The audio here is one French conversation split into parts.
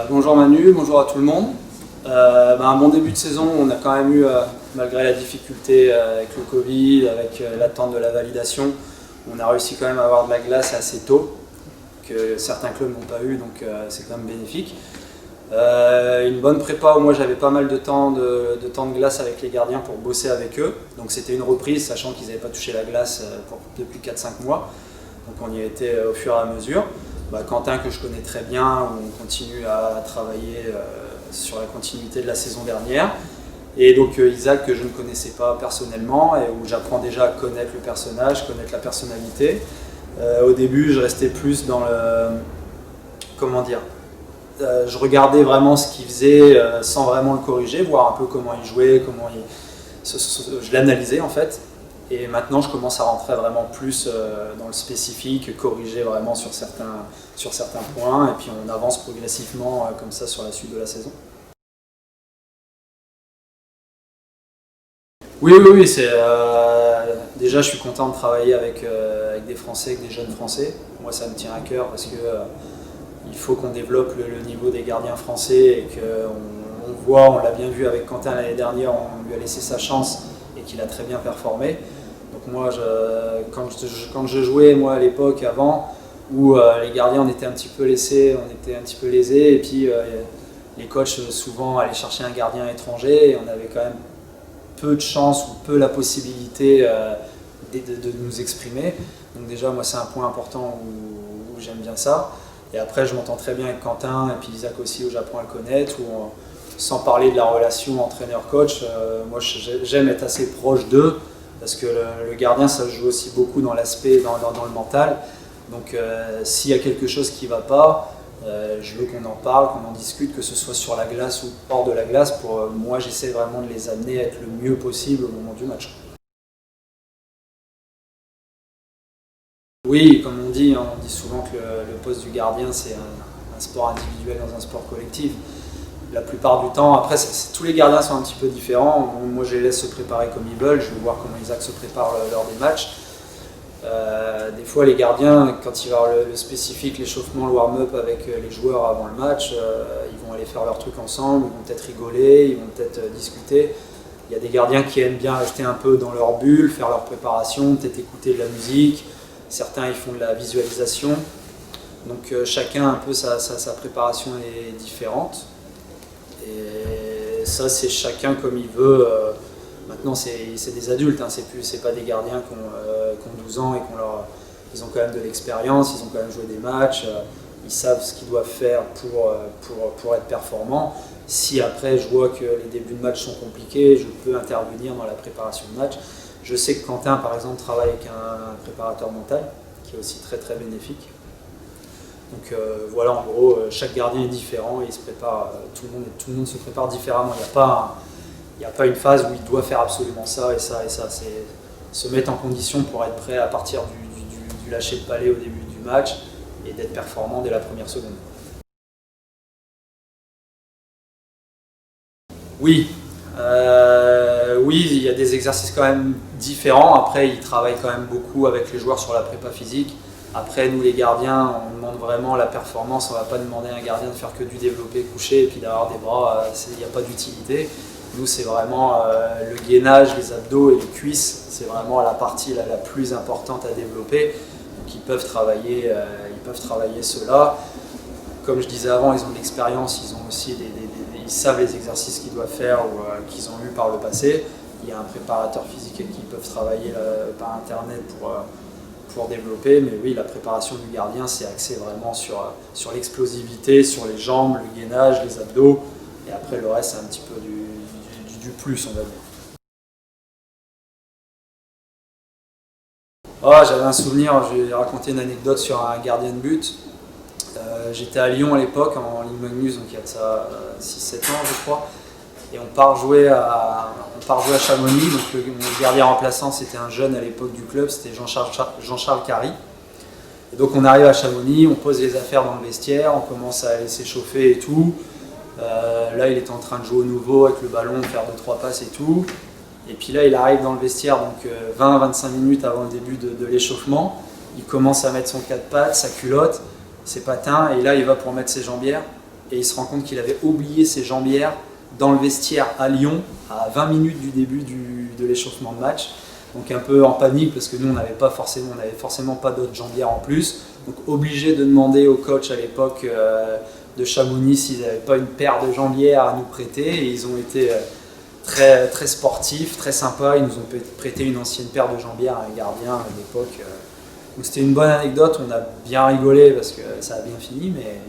Bonjour Manu, bonjour à tout le monde. Un bon début de saison, on a quand même eu, malgré la difficulté avec le Covid, avec l'attente de la validation, on a réussi quand même à avoir de la glace assez tôt, que certains clubs n'ont pas eu, donc c'est quand même bénéfique. Une bonne prépa où moi j'avais pas mal de temps de glace avec les gardiens pour bosser avec eux, donc c'était une reprise, sachant qu'ils n'avaient pas touché la glace depuis 4-5 mois, donc on y a été au fur et à mesure. Quentin, que je connais très bien, où on continue à travailler sur la continuité de la saison dernière. Et donc Isaac, que je ne connaissais pas personnellement et où j'apprends déjà à connaître le personnage, connaître la personnalité. Au début, je restais plus dans le... Comment dire, je regardais vraiment ce qu'il faisait sans vraiment le corriger, voir un peu comment il jouait, je l'analysais en fait. Et maintenant, je commence à rentrer vraiment plus dans le spécifique, corriger vraiment sur certains points, et puis on avance progressivement comme ça sur la suite de la saison. Oui, déjà je suis content de travailler avec des Français, avec des jeunes Français. Moi, ça me tient à cœur parce que il faut qu'on développe le niveau des gardiens français et qu'on voit, on l'a bien vu avec Quentin l'année dernière, on lui a laissé sa chance et qu'il a très bien performé. Donc moi, quand je jouais moi à l'époque avant, où les gardiens on était un petit peu lésés, et puis les coachs souvent allaient chercher un gardien étranger et on avait quand même peu de chance ou peu la possibilité de nous exprimer. Donc déjà moi c'est un point important où j'aime bien ça. Et après je m'entends très bien avec Quentin et puis Isaac aussi, où j'apprends à le connaître, sans parler de la relation entraîneur-coach, moi j'aime être assez proche d'eux. Parce que le gardien, ça joue aussi beaucoup dans l'aspect, dans le mental. Donc s'il y a quelque chose qui ne va pas, je veux qu'on en parle, qu'on en discute, que ce soit sur la glace ou hors de la glace. Moi, j'essaie vraiment de les amener à être le mieux possible au moment du match. Oui, comme on dit souvent que le poste du gardien, c'est un sport individuel dans un sport collectif. La plupart du temps, après tous les gardiens sont un petit peu différents. Moi je les laisse se préparer comme ils veulent, je veux voir comment Isaac se prépare lors des matchs. Des fois les gardiens, quand il va y avoir le spécifique, l'échauffement, le warm-up avec les joueurs avant le match, ils vont aller faire leurs trucs ensemble, ils vont peut-être rigoler, ils vont peut-être discuter. Il y a des gardiens qui aiment bien rester un peu dans leur bulle, faire leur préparation, peut-être écouter de la musique. Certains ils font de la visualisation. Donc chacun un peu sa préparation est différente. Et ça, c'est chacun comme il veut. Maintenant, c'est des adultes, c'est pas des gardiens qui ont 12 ans et ils ont quand même de l'expérience, ils ont quand même joué des matchs, ils savent ce qu'ils doivent faire pour être performants. Si après je vois que les débuts de match sont compliqués, je peux intervenir dans la préparation de match. Je sais que Quentin, par exemple, travaille avec un préparateur mental qui est aussi très très bénéfique. Donc voilà, en gros, chaque gardien est différent et il se prépare, tout le monde se prépare différemment. Il n'y a pas une phase où il doit faire absolument ça et ça et ça. C'est se mettre en condition pour être prêt à partir du lâcher de palais au début du match et d'être performant dès la première seconde. Oui, il y a des exercices quand même différents. Après, il travaille quand même beaucoup avec les joueurs sur la prépa physique. Après, nous les gardiens, on demande vraiment la performance. On ne va pas demander à un gardien de faire que du développé couché et puis d'avoir des bras, il n'y a pas d'utilité. Nous, c'est vraiment le gainage, les abdos et les cuisses. C'est vraiment la partie la plus importante à développer. Donc, ils peuvent travailler cela. Comme je disais avant, ils ont de l'expérience, ils ont aussi ils savent les exercices qu'ils doivent faire ou qu'ils ont eu par le passé. Il y a un préparateur physique avec qui ils peuvent travailler par internet pour développer, mais oui, la préparation du gardien, c'est axé vraiment sur l'explosivité, sur les jambes, le gainage, les abdos, et après le reste, c'est un petit peu du plus, on va dire. J'avais un souvenir, je vais raconter une anecdote sur un gardien de but. J'étais à Lyon à l'époque, en Ligue Magnus, donc il y a de ça 6-7 ans, je crois. Et on part jouer à Chamonix. Donc mon gardien remplaçant, c'était un jeune à l'époque du club, c'était Jean-Charles Carry. Et donc on arrive à Chamonix, on pose les affaires dans le vestiaire, on commence à aller s'échauffer et tout. Là, il est en train de jouer au nouveau avec le ballon, faire 2-3 passes et tout. Et puis là, il arrive dans le vestiaire, donc 20-25 minutes avant le début de l'échauffement. Il commence à mettre son 4 pattes, sa culotte, ses patins, et là, il va pour mettre ses jambières. et il se rend compte qu'il avait oublié ses jambières dans le vestiaire à Lyon, à 20 minutes du début de l'échauffement de match. Donc un peu en panique parce que nous on n'avait forcément pas d'autres jambières en plus. Donc obligé de demander au coach à l'époque de Chamonix s'ils n'avaient pas une paire de jambières à nous prêter. Et ils ont été très, très sportifs, très sympas. Ils nous ont prêté une ancienne paire de jambières à un gardien à l'époque. Donc c'était une bonne anecdote, on a bien rigolé parce que ça a bien fini, mais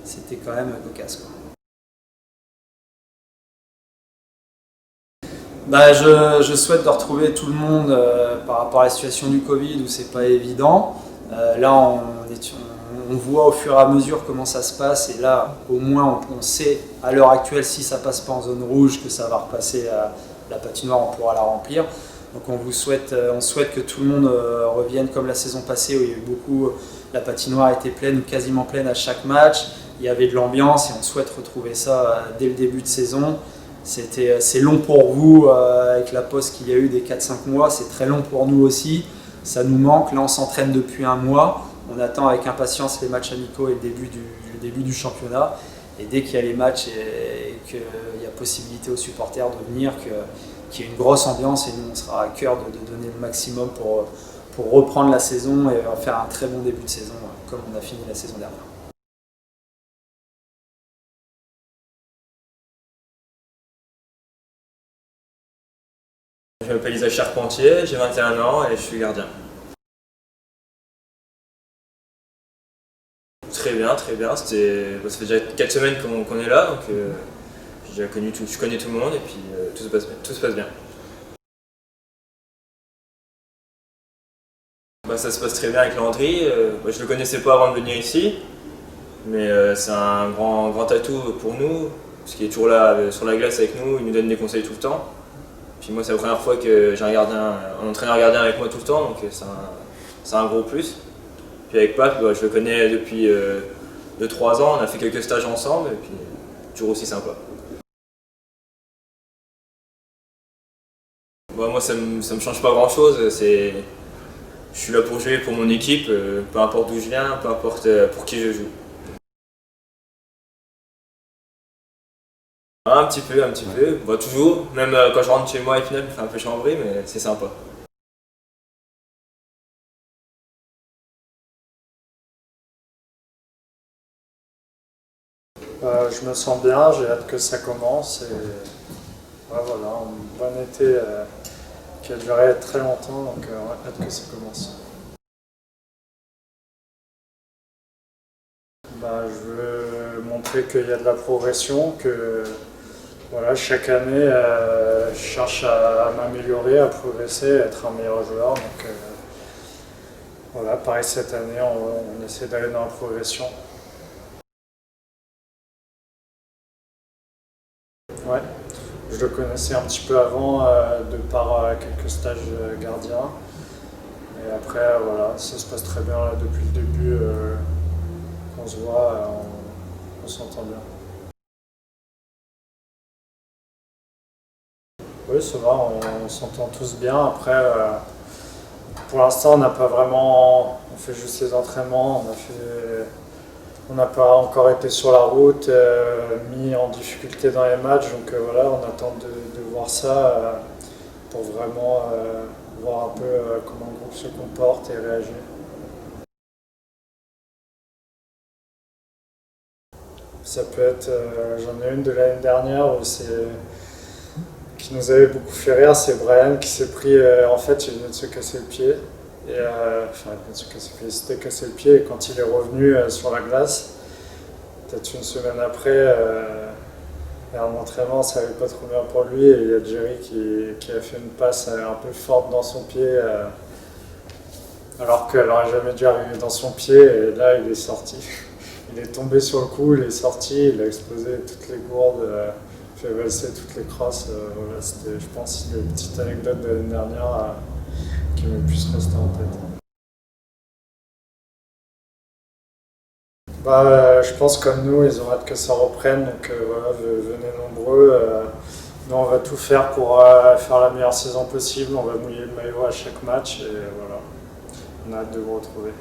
c'était quand même cocasse, quoi. Bah, je souhaite de retrouver tout le monde par rapport à la situation du Covid où c'est pas évident. Là, on voit au fur et à mesure comment ça se passe et là, au moins, on sait à l'heure actuelle si ça passe pas en zone rouge que ça va repasser à la patinoire, on pourra la remplir. Donc on souhaite que tout le monde revienne comme la saison passée où il y a eu beaucoup, la patinoire était pleine ou quasiment pleine à chaque match. Il y avait de l'ambiance et on souhaite retrouver ça dès le début de saison. C'est long pour vous avec la pause qu'il y a eu des 4-5 mois, c'est très long pour nous aussi, ça nous manque. Là on s'entraîne depuis un mois, on attend avec impatience les matchs amicaux et le début du championnat. Et dès qu'il y a les matchs et qu'il y a possibilité aux supporters de venir, qu'il y ait une grosse ambiance et nous on sera à cœur de donner le maximum pour reprendre la saison et faire un très bon début de saison comme on a fini la saison dernière. Je m'appelle Isaac Charpentier, j'ai 21 ans et je suis gardien. Très bien, très bien. Ça fait déjà 4 semaines qu'on est là, donc je connais tout le monde et puis tout se passe bien. Ça se passe très bien avec Landry. Je ne le connaissais pas avant de venir ici, mais c'est un grand atout pour nous, parce qu'il est toujours là sur la glace avec nous, il nous donne des conseils tout le temps. Puis moi, c'est la première fois que j'ai un entraîneur gardien avec moi tout le temps, donc c'est un gros plus. Puis avec Pape, je le connais depuis 2-3 ans, on a fait quelques stages ensemble, et puis toujours aussi sympa. Moi, ça me change pas grand chose. Je suis là pour jouer pour mon équipe, peu importe d'où je viens, peu importe pour qui je joue. Un petit peu. Toujours. Même quand je rentre chez moi, Épinal me fait un peu chambrer, mais c'est sympa. Je me sens bien, j'ai hâte que ça commence et voilà, un bon été qui a duré très longtemps, donc hâte que ça commence. Je veux montrer qu'il y a de la progression, que voilà, chaque année je cherche à m'améliorer, à progresser, à être un meilleur joueur. Donc voilà, pareil cette année, on essaie d'aller dans la progression. Ouais, je le connaissais un petit peu avant de par quelques stages gardiens. Et après, voilà, ça se passe très bien là, depuis le début. On se voit, on s'entend bien. Oui, ça va, on s'entend tous bien. Après, pour l'instant, on n'a pas vraiment. On fait juste les entraînements. On n'a pas encore été sur la route, mis en difficulté dans les matchs. Donc voilà, on attend de voir ça pour vraiment voir un peu comment le groupe se comporte et réagir. Ça peut être, j'en ai une de l'année dernière qui nous avait beaucoup fait rire, c'est Brian qui s'est pris, en fait il venait de se casser le pied, il s'était cassé le pied et quand il est revenu sur la glace, peut-être une semaine après, et en entraînement ça n'allait pas trop bien pour lui et il y a Jerry qui a fait une passe un peu forte dans son pied, alors qu'elle n'aurait jamais dû arriver dans son pied et là il est sorti. Il est tombé sur le coup, il est sorti, il a explosé toutes les gourdes, fait valser toutes les crosses. Voilà, c'était, je pense, une petite anecdote de l'année dernière qui me puisse rester en tête. Je pense comme nous, ils ont hâte que ça reprenne, donc voilà, venez nombreux. Nous, on va tout faire pour faire la meilleure saison possible. On va mouiller le maillot à chaque match et voilà, on a hâte de vous retrouver.